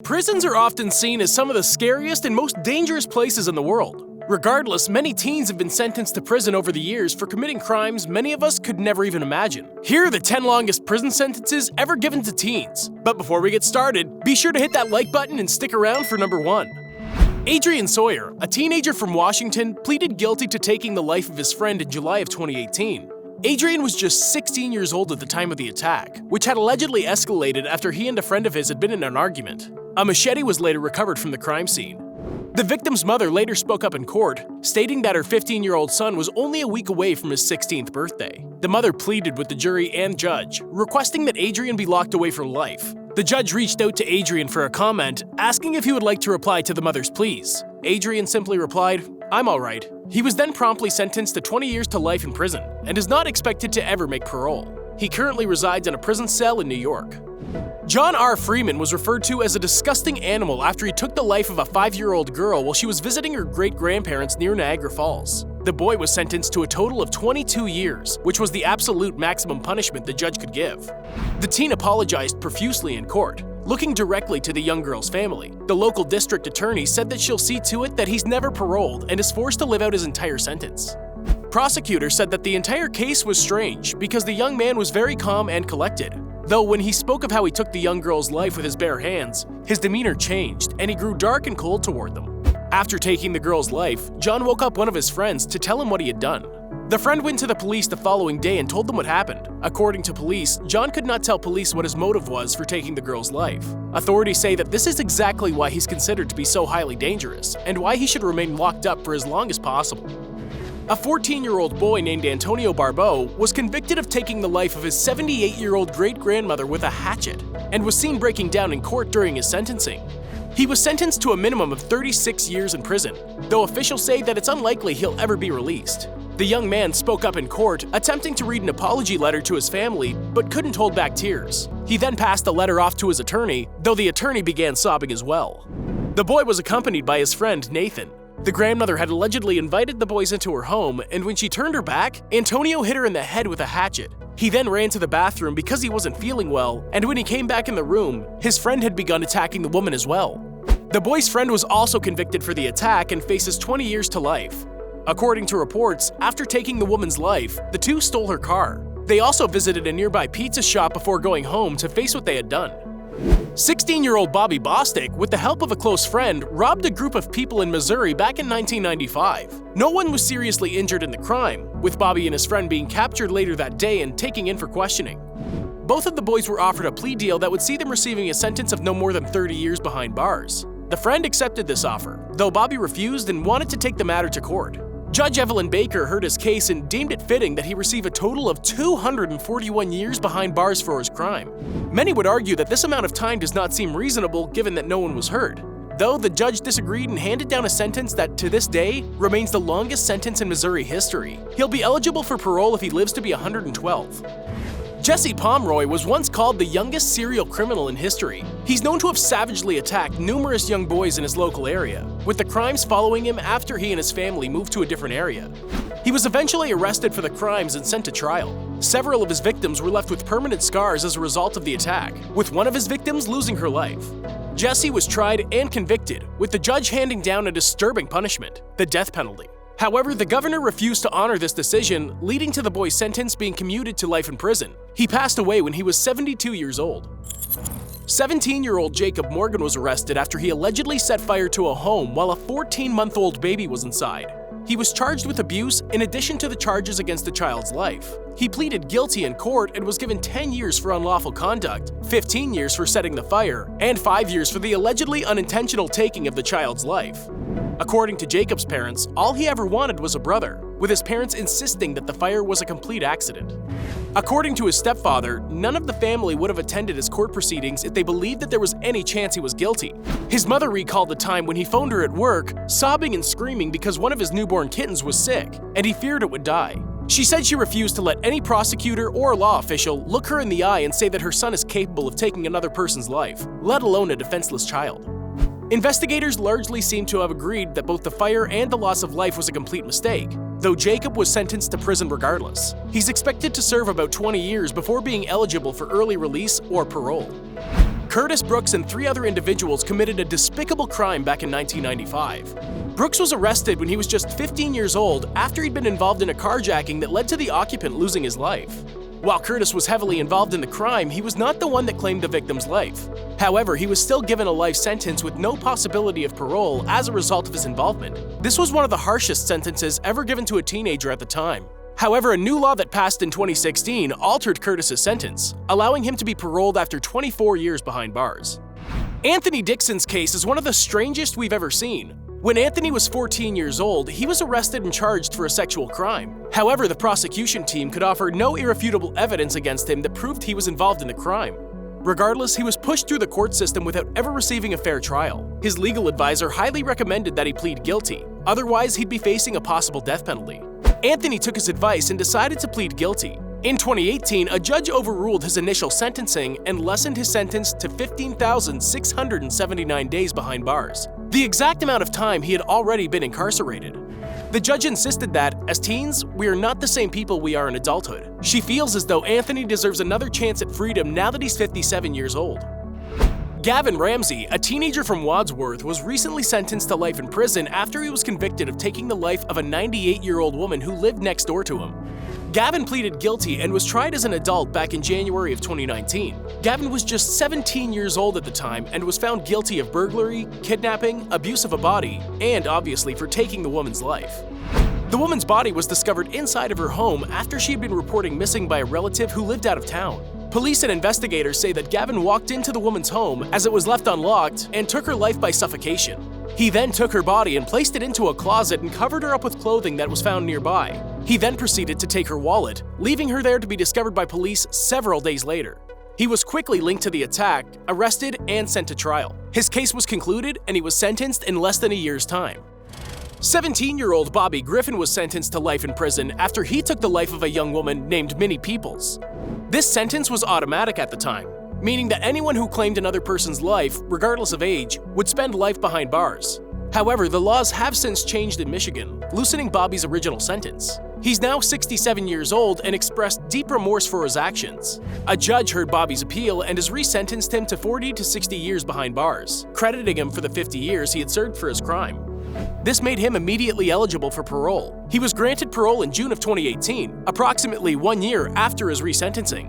Prisons are often seen as some of the scariest and most dangerous places in the world. Regardless, many teens have been sentenced to prison over the years for committing crimes many of us could never even imagine. Here are the 10 longest prison sentences ever given to teens. But before we get started, be sure to hit that like button and stick around for number 1. Adrian Sawyer, a teenager from Washington, pleaded guilty to taking the life of his friend in July of 2018. Adrian was just 16 years old at the time of the attack, which had allegedly escalated after he and a friend of his had been in an argument. A machete was later recovered from the crime scene. The victim's mother later spoke up in court, stating that her 15-year-old son was only a week away from his 16th birthday. The mother pleaded with the jury and judge, requesting that Adrian be locked away for life. The judge reached out to Adrian for a comment, asking if he would like to reply to the mother's pleas. Adrian simply replied, "I'm all right." He was then promptly sentenced to 20 years to life in prison and is not expected to ever make parole. He currently resides in a prison cell in New York. John R. Freeman was referred to as a disgusting animal after he took the life of a 5-year-old girl while she was visiting her great-grandparents near Niagara Falls. The boy was sentenced to a total of 22 years, which was the absolute maximum punishment the judge could give. The teen apologized profusely in court, looking directly to the young girl's family. The local district attorney said that she'll see to it that he's never paroled and is forced to live out his entire sentence. Prosecutors said that the entire case was strange because the young man was very calm and collected. Though when he spoke of how he took the young girl's life with his bare hands, his demeanor changed and he grew dark and cold toward them. After taking the girl's life, John woke up one of his friends to tell him what he had done. The friend went to the police the following day and told them what happened. According to police, John could not tell police what his motive was for taking the girl's life. Authorities say that this is exactly why he's considered to be so highly dangerous and why he should remain locked up for as long as possible. A 14-year-old boy named Antonio Barbeau was convicted of taking the life of his 78-year-old great-grandmother with a hatchet and was seen breaking down in court during his sentencing. He was sentenced to a minimum of 36 years in prison, though officials say that it's unlikely he'll ever be released. The young man spoke up in court, attempting to read an apology letter to his family, but couldn't hold back tears. He then passed the letter off to his attorney, though the attorney began sobbing as well. The boy was accompanied by his friend Nathan. The grandmother had allegedly invited the boys into her home, and when she turned her back, Antonio hit her in the head with a hatchet. He then ran to the bathroom because he wasn't feeling well, and when he came back in the room, his friend had begun attacking the woman as well. The boy's friend was also convicted for the attack and faces 20 years to life. According to reports, after taking the woman's life, the two stole her car. They also visited a nearby pizza shop before going home to face what they had done. 16-year-old Bobby Bostic, with the help of a close friend, robbed a group of people in Missouri back in 1995. No one was seriously injured in the crime, with Bobby and his friend being captured later that day and taken in for questioning. Both of the boys were offered a plea deal that would see them receiving a sentence of no more than 30 years behind bars. The friend accepted this offer, though Bobby refused and wanted to take the matter to court. Judge Evelyn Baker heard his case and deemed it fitting that he receive a total of 241 years behind bars for his crime. Many would argue that this amount of time does not seem reasonable given that no one was hurt. Though the judge disagreed and handed down a sentence that, to this day, remains the longest sentence in Missouri history. He'll be eligible for parole if he lives to be 112. Jesse Pomeroy was once called the youngest serial criminal in history. He's known to have savagely attacked numerous young boys in his local area, with the crimes following him after he and his family moved to a different area. He was eventually arrested for the crimes and sent to trial. Several of his victims were left with permanent scars as a result of the attack, with one of his victims losing her life. Jesse was tried and convicted, with the judge handing down a disturbing punishment, the death penalty. However, the governor refused to honor this decision, leading to the boy's sentence being commuted to life in prison. He passed away when he was 72 years old. 17-year-old Jacob Morgan was arrested after he allegedly set fire to a home while a 14-month-old baby was inside. He was charged with abuse in addition to the charges against the child's life. He pleaded guilty in court and was given 10 years for unlawful conduct, 15 years for setting the fire, and 5 years for the allegedly unintentional taking of the child's life. According to Jacob's parents, all he ever wanted was a brother, with his parents insisting that the fire was a complete accident. According to his stepfather, none of the family would have attended his court proceedings if they believed that there was any chance he was guilty. His mother recalled the time when he phoned her at work, sobbing and screaming because one of his newborn kittens was sick, and he feared it would die. She said she refused to let any prosecutor or law official look her in the eye and say that her son is capable of taking another person's life, let alone a defenseless child. Investigators largely seem to have agreed that both the fire and the loss of life was a complete mistake, though Jacob was sentenced to prison regardless. He's expected to serve about 20 years before being eligible for early release or parole. Curtis Brooks and 3 other individuals committed a despicable crime back in 1995. Brooks was arrested when he was just 15 years old after he'd been involved in a carjacking that led to the occupant losing his life. While Curtis was heavily involved in the crime, he was not the one that claimed the victim's life. However, he was still given a life sentence with no possibility of parole as a result of his involvement. This was one of the harshest sentences ever given to a teenager at the time. However, a new law that passed in 2016 altered Curtis's sentence, allowing him to be paroled after 24 years behind bars. Anthony Dixon's case is one of the strangest we've ever seen. When Anthony was 14 years old, he was arrested and charged for a sexual crime. However, the prosecution team could offer no irrefutable evidence against him that proved he was involved in the crime. Regardless, he was pushed through the court system without ever receiving a fair trial. His legal advisor highly recommended that he plead guilty, otherwise he'd be facing a possible death penalty. Anthony took his advice and decided to plead guilty. In 2018, a judge overruled his initial sentencing and lessened his sentence to 15,679 days behind bars, the exact amount of time he had already been incarcerated. The judge insisted that, as teens, we are not the same people we are in adulthood. She feels as though Anthony deserves another chance at freedom now that he's 57 years old. Gavin Ramsey, a teenager from Wadsworth, was recently sentenced to life in prison after he was convicted of taking the life of a 98-year-old woman who lived next door to him. Gavin pleaded guilty and was tried as an adult back in January of 2019. Gavin was just 17 years old at the time and was found guilty of burglary, kidnapping, abuse of a body, and obviously for taking the woman's life. The woman's body was discovered inside of her home after she had been reported missing by a relative who lived out of town. Police and investigators say that Gavin walked into the woman's home as it was left unlocked and took her life by suffocation. He then took her body and placed it into a closet and covered her up with clothing that was found nearby. He then proceeded to take her wallet, leaving her there to be discovered by police several days later. He was quickly linked to the attack, arrested, and sent to trial. His case was concluded and he was sentenced in less than a year's time. 17-year-old Bobby Griffin was sentenced to life in prison after he took the life of a young woman named Minnie Peoples. This sentence was automatic at the time, meaning that anyone who claimed another person's life, regardless of age, would spend life behind bars. However, the laws have since changed in Michigan, loosening Bobby's original sentence. He's now 67 years old and expressed deep remorse for his actions. A judge heard Bobby's appeal and has resentenced him to 40 to 60 years behind bars, crediting him for the 50 years he had served for his crime. This made him immediately eligible for parole. He was granted parole in June of 2018, approximately 1 year after his resentencing.